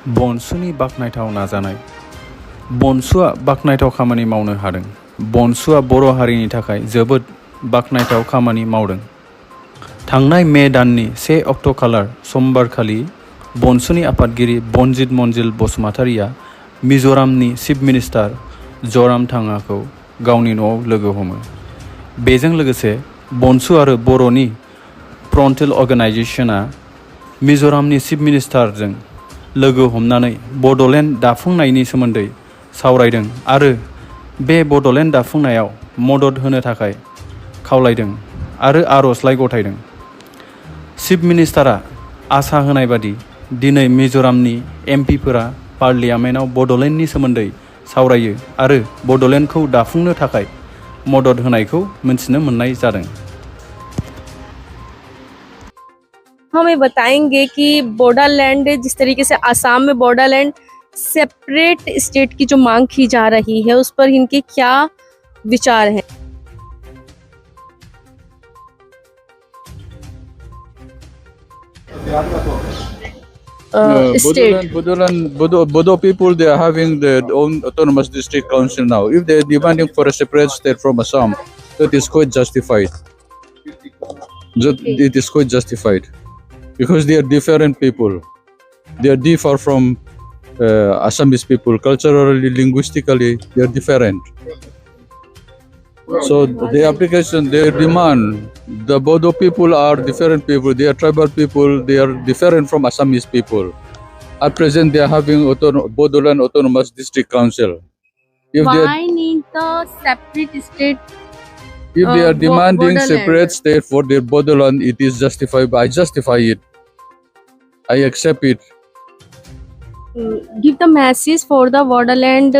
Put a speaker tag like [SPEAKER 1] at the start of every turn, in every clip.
[SPEAKER 1] बन्सुनि बाखनायथाव नाजानाय। बन्सुआ बाखनायथाव खामानि मावनो हादों। बन्सुआ बर' हारिनि थाखाय जोबोद बाखनायथाव खामानि मावदों। थांनाय मे दाननि 1 अक्ट'खालार समबारखालि बन्सुनि आफादगिरि बनजित मन्जिल बसुमतारीया मिज'रामनि चिफ मिनिस्टार ज'रामथांगाखौ गावनि न'आव लोगो हमो। बेजों लोगोसे बन्सु आरो बर'नि फ्रन्टेल अर्गेनाइजेशना मिज'रामनि चिफ मिनिस्टारजों लोगो हमनानै बड'लेण्ड दाफुंनायनि सोमोन्दै सावरायदों आरो बे बड'लेण्ड दाफुंनायाव मदद होनो थाखाय खावलायदों आरो आर'जलाइ गथायदों। चिफ मिनिस्टारा आसा होनाय बादि दिनै मिज'रामनि एमपिफोरा पार्लियामेन्टआव बड'लेण्डनि सोमोन्दै सावरायो आरो बड'लेण्डखौ दाफुंनो थाखाय मदद होनायखौ मिन्थिनो मोननाय जादों।
[SPEAKER 2] हमें बताएंगे कि बोडोलैंड, जिस तरीके से आसाम में बोडोलैंड सेपरेट स्टेट की जो मांग की जा रही है उस पर इनके क्या विचार हैं?
[SPEAKER 3] Bodo people, they are having their own autonomous district council now. If they are demanding for a separate state from Assam, that is quite justified. It is quite justified because they are different people. They are different from Assamese people. Culturally, linguistically, they are different. So the application, their demand, the Bodo people are different people. They are tribal people. They are different from Assamese people. At present, they are having Bodoland Autonomous District Council.
[SPEAKER 2] Why need the separate state?
[SPEAKER 3] If they are demanding separate state for their Bodoland, it is justified. I justify it. I accept it.
[SPEAKER 2] Give the message for the Bodoland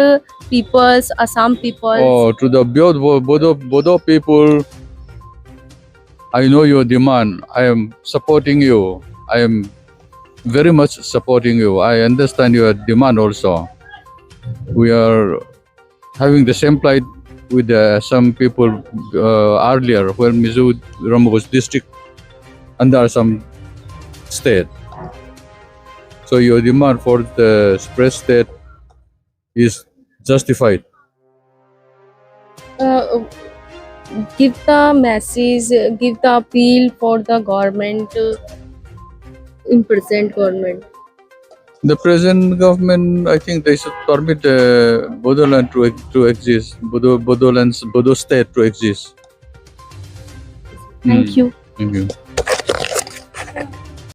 [SPEAKER 2] peoples, Assam peoples.
[SPEAKER 3] Oh, to the Bodo people, I know your demand. I am supporting you. I am very much supporting you. I understand your demand also. We are having the same plight with some people earlier when Mizoram was district under some state. So your demand for the separate state is justified.
[SPEAKER 2] Give the message, give the appeal for the government, in present government.
[SPEAKER 3] The present government, I think they should permit Bodoland to exist, Bodo State to exist.
[SPEAKER 2] Thank you.
[SPEAKER 3] Thank you.